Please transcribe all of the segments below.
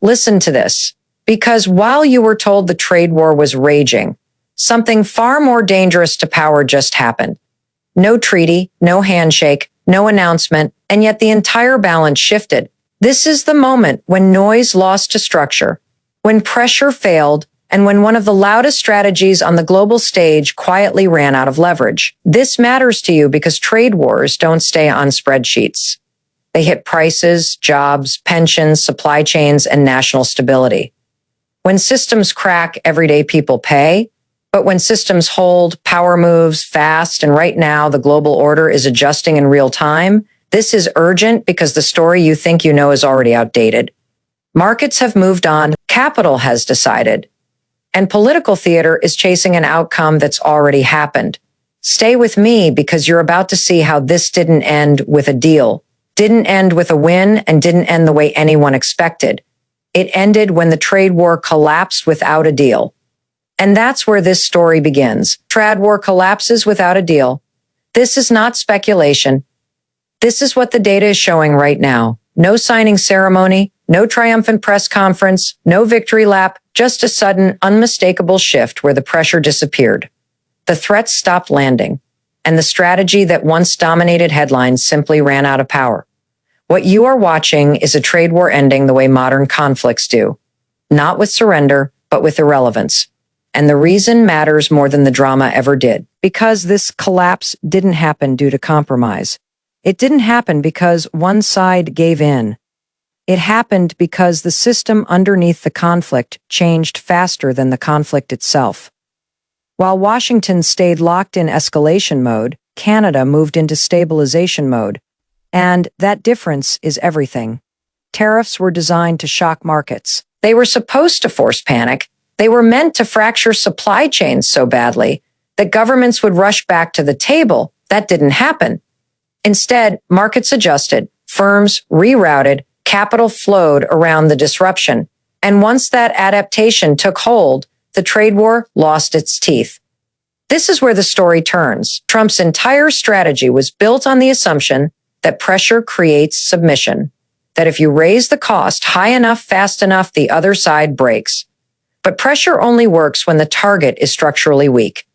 Listen to this. Because while you were told the trade war was raging, something far more dangerous to power just happened. No treaty, no handshake, no announcement, and yet the entire balance shifted. This is the moment when noise lost to structure, when pressure failed, and when one of the loudest strategies on the global stage quietly ran out of leverage. This matters to you because trade wars don't stay on spreadsheets. They hit prices, jobs, pensions, supply chains, and national stability. When systems crack, everyday people pay. But when systems hold, power moves fast, and right now the global order is adjusting in real time. This is urgent because the story you think you know is already outdated. Markets have moved on, capital has decided, and political theater is chasing an outcome that's already happened. Stay with me because you're about to see how this didn't end with a deal, didn't end with a win, and didn't end the way anyone expected. It ended when the trade war collapsed without a deal. And that's where this story begins. Trade war collapses without a deal. This is not speculation. This is what the data is showing right now. No signing ceremony, no triumphant press conference, no victory lap, just a sudden, unmistakable shift where the pressure disappeared. The threats stopped landing, and the strategy that once dominated headlines simply ran out of power. What you are watching is a trade war ending the way modern conflicts do. Not with surrender, but with irrelevance. And the reason matters more than the drama ever did. Because this collapse didn't happen due to compromise. It didn't happen because one side gave in. It happened because the system underneath the conflict changed faster than the conflict itself. While Washington stayed locked in escalation mode, Canada moved into stabilization mode. And that difference is everything. Tariffs were designed to shock markets. They were supposed to force panic. They were meant to fracture supply chains so badly that governments would rush back to the table. That didn't happen. Instead, markets adjusted, firms rerouted, capital flowed around the disruption. And once that adaptation took hold, the trade war lost its teeth. This is where the story turns. Trump's entire strategy was built on the assumption that pressure creates submission, that if you raise the cost high enough, fast enough, the other side breaks. But pressure only works when the target is structurally weak.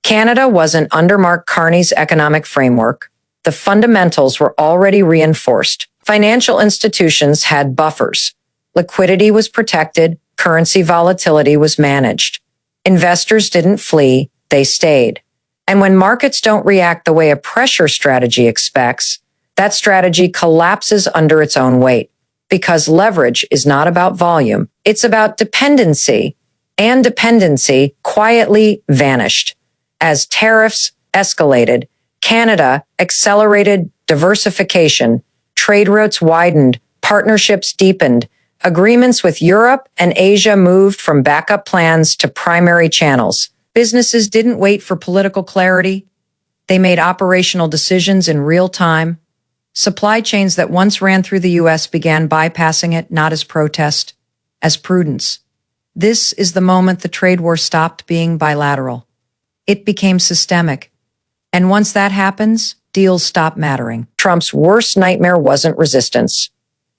Canada wasn't under Mark Carney's economic framework. The fundamentals were already reinforced. Financial institutions had buffers. Liquidity was protected. Currency volatility was managed. Investors didn't flee, they stayed. And when markets don't react the way a pressure strategy expects, that strategy collapses under its own weight. Because leverage is not about volume, it's about dependency. And dependency quietly vanished. As tariffs escalated, Canada accelerated diversification, trade routes widened, partnerships deepened, agreements with Europe and Asia moved from backup plans to primary channels. Businesses didn't wait for political clarity. They made operational decisions in real time. Supply chains that once ran through the U.S. began bypassing it, not as protest, as prudence. This is the moment the trade war stopped being bilateral. It became systemic. And once that happens, deals stop mattering. Trump's worst nightmare wasn't resistance.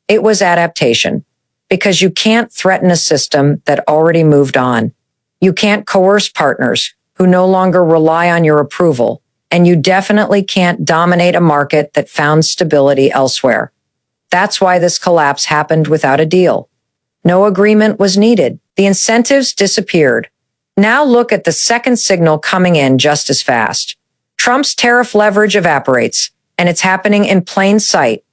It was adaptation. Because you can't threaten a system that already moved on. You can't coerce partners who no longer rely on your approval. And you definitely can't dominate a market that found stability elsewhere. That's why this collapse happened without a deal. No agreement was needed. The incentives disappeared. Now look at the second signal coming in just as fast. Trump's tariff leverage evaporates, and it's happening in plain sight.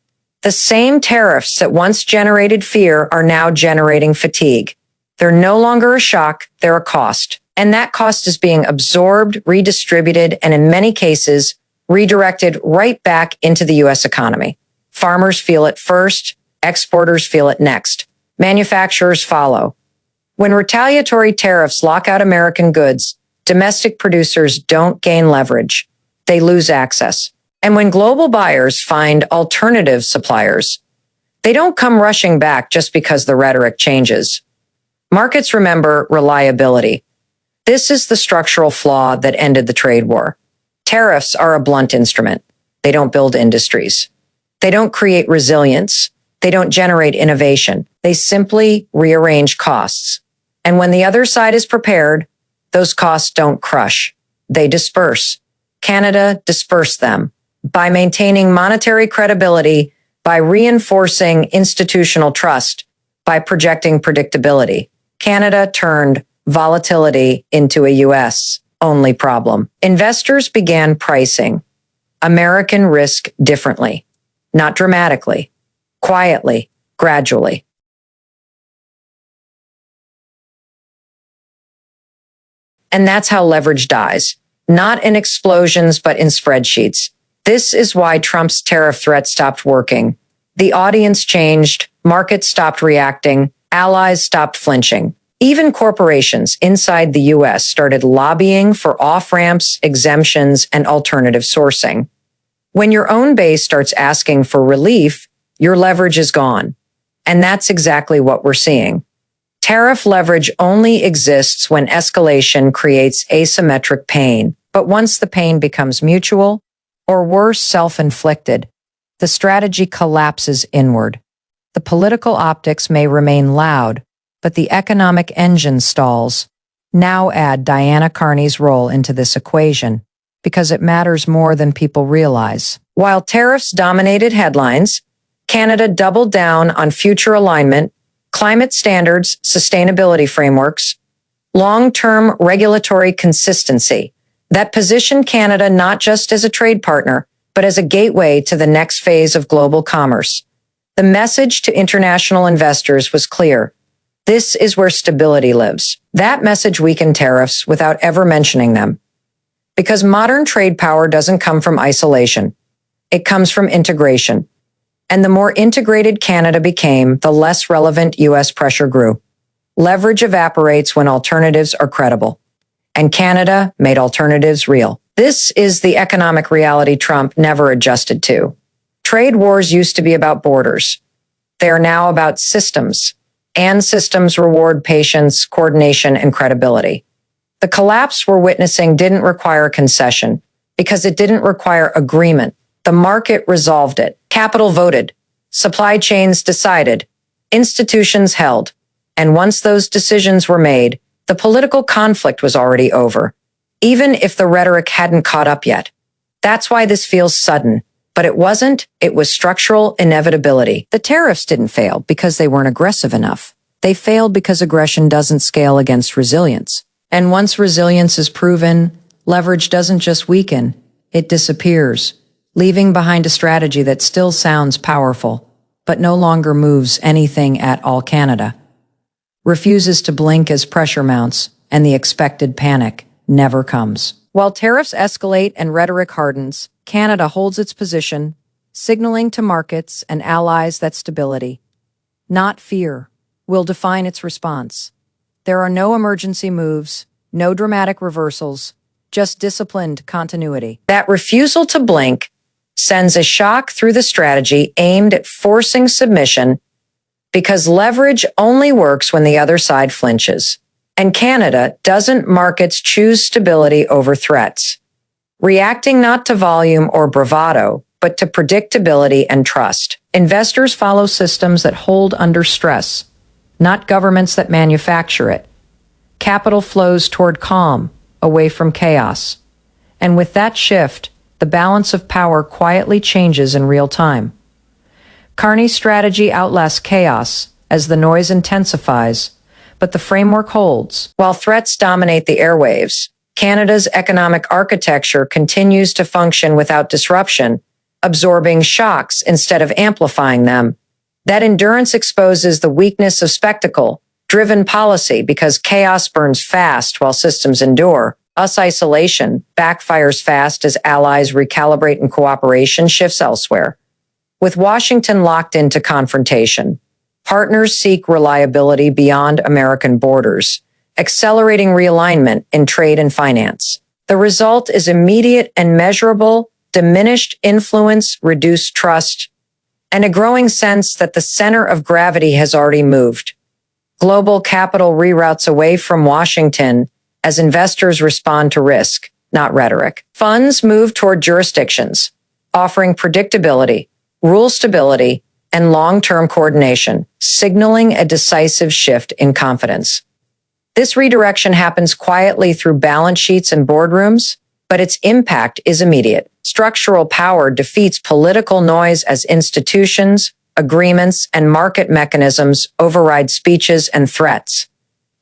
The same tariffs that once generated fear are now generating fatigue. They're no longer a shock, they're a cost. And that cost is being absorbed, redistributed, and in many cases, redirected right back into the U.S. economy. Farmers feel it first, exporters feel it next. Manufacturers follow. When retaliatory tariffs lock out American goods, domestic producers don't gain leverage. They lose access. And when global buyers find alternative suppliers, they don't come rushing back just because the rhetoric changes. Markets remember reliability. This is the structural flaw that ended the trade war. Tariffs are a blunt instrument. They don't build industries. They don't create resilience. They don't generate innovation. They simply rearrange costs. And when the other side is prepared, those costs don't crush. They disperse. Canada dispersed them by maintaining monetary credibility, by reinforcing institutional trust, by projecting predictability. Canada turned volatility into a U.S. only problem. Investors began pricing American risk differently, not dramatically, quietly, gradually. And that's how leverage dies, not in explosions, but in spreadsheets. This is why Trump's tariff threat stopped working. The audience changed, markets stopped reacting, allies stopped flinching. Even corporations inside the U.S. started lobbying for off-ramps, exemptions, and alternative sourcing. When your own base starts asking for relief, your leverage is gone. And that's exactly what we're seeing. Tariff leverage only exists when escalation creates asymmetric pain. But once the pain becomes mutual, or worse, self-inflicted, the strategy collapses inward. The political optics may remain loud, but the economic engine stalls. Now add Diana Carney's role into this equation, because it matters more than people realize. While tariffs dominated headlines, Canada doubled down on future alignment, climate standards, sustainability frameworks, long-term regulatory consistency that positioned Canada not just as a trade partner, but as a gateway to the next phase of global commerce. The message to international investors was clear. This is where stability lives. That message weakened tariffs without ever mentioning them. Because modern trade power doesn't come from isolation. It comes from integration. And the more integrated Canada became, the less relevant U.S. pressure grew. Leverage evaporates when alternatives are credible. And Canada made alternatives real. This is the economic reality Trump never adjusted to. Trade wars used to be about borders. They are now about systems. And systems reward patience, coordination, and credibility. The collapse we're witnessing didn't require concession because it didn't require agreement. The market resolved it. Capital voted. Supply chains decided. Institutions held. And once those decisions were made, the political conflict was already over, even if the rhetoric hadn't caught up yet. That's why this feels sudden. But it wasn't. It was structural inevitability. The tariffs didn't fail because they weren't aggressive enough. They failed because aggression doesn't scale against resilience. And once resilience is proven, leverage doesn't just weaken, it disappears, leaving behind a strategy that still sounds powerful, but no longer moves anything at all. Canada refuses to blink as pressure mounts, and the expected panic never comes. While tariffs escalate and rhetoric hardens, Canada holds its position, signaling to markets and allies that stability, not fear, will define its response. There are no emergency moves, no dramatic reversals, just disciplined continuity. That refusal to blink sends a shock through the strategy aimed at forcing submission because leverage only works when the other side flinches. And Canada doesn't. Markets choose stability over threats, reacting not to volume or bravado, but to predictability and trust. Investors follow systems that hold under stress, not governments that manufacture it. Capital flows toward calm, away from chaos. And with that shift, the balance of power quietly changes in real time. Carney's strategy outlasts chaos as the noise intensifies, but the framework holds. While threats dominate the airwaves, Canada's economic architecture continues to function without disruption, absorbing shocks instead of amplifying them. That endurance exposes the weakness of spectacle-driven policy because chaos burns fast while systems endure. Isolation backfires fast as allies recalibrate and cooperation shifts elsewhere. With Washington locked into confrontation, partners seek reliability beyond American borders, accelerating realignment in trade and finance. The result is immediate and measurable, diminished influence, reduced trust, and a growing sense that the center of gravity has already moved. Global capital reroutes away from Washington as investors respond to risk, not rhetoric. Funds move toward jurisdictions, offering predictability, rule stability, and long-term coordination, signaling a decisive shift in confidence. This redirection happens quietly through balance sheets and boardrooms, but its impact is immediate. Structural power defeats political noise as institutions, agreements, and market mechanisms override speeches and threats.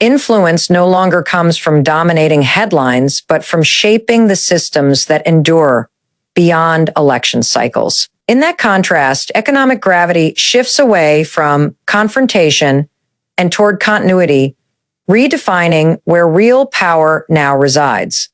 Influence no longer comes from dominating headlines, but from shaping the systems that endure beyond election cycles. In that contrast, economic gravity shifts away from confrontation and toward continuity, redefining where real power now resides.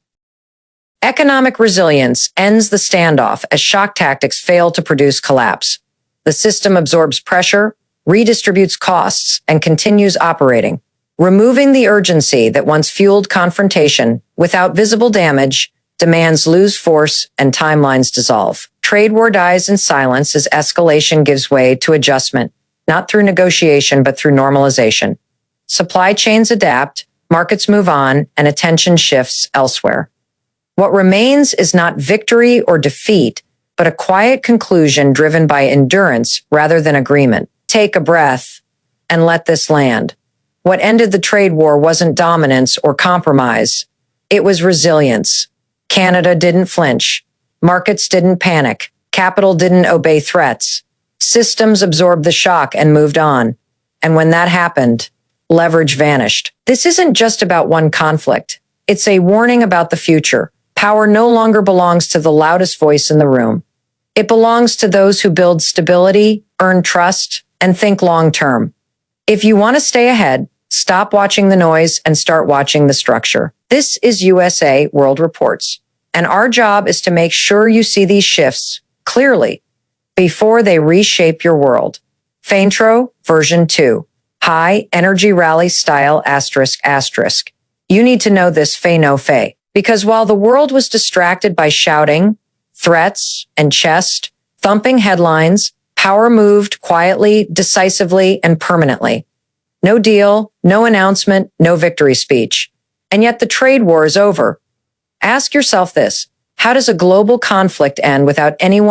Economic resilience ends the standoff as shock tactics fail to produce collapse. The system absorbs pressure, redistributes costs, and continues operating, removing the urgency that once fueled confrontation. Without visible damage, demands lose force and timelines dissolve. Trade war dies in silence as escalation gives way to adjustment, not through negotiation, but through normalization. Supply chains adapt, markets move on, and attention shifts elsewhere. What remains is not victory or defeat, but a quiet conclusion driven by endurance rather than agreement. Take a breath and let this land. What ended the trade war wasn't dominance or compromise. It was resilience. Canada didn't flinch. Markets didn't panic. Capital didn't obey threats. Systems absorbed the shock and moved on. And when that happened, leverage vanished. This isn't just about one conflict. It's a warning about the future. Power no longer belongs to the loudest voice in the room. It belongs to those who build stability, earn trust, and think long-term. If you want to stay ahead, stop watching the noise and start watching the structure. This is USA World Reports, and our job is to make sure you see these shifts clearly before they reshape your world. Faintro version 2. High energy rally style ****. You need to know this fey no fey. Because while the world was distracted by shouting, threats, and chest-thumping headlines, power moved quietly, decisively, and permanently. No deal, no announcement, no victory speech. And yet the trade war is over. Ask yourself this: how does a global conflict end without anyone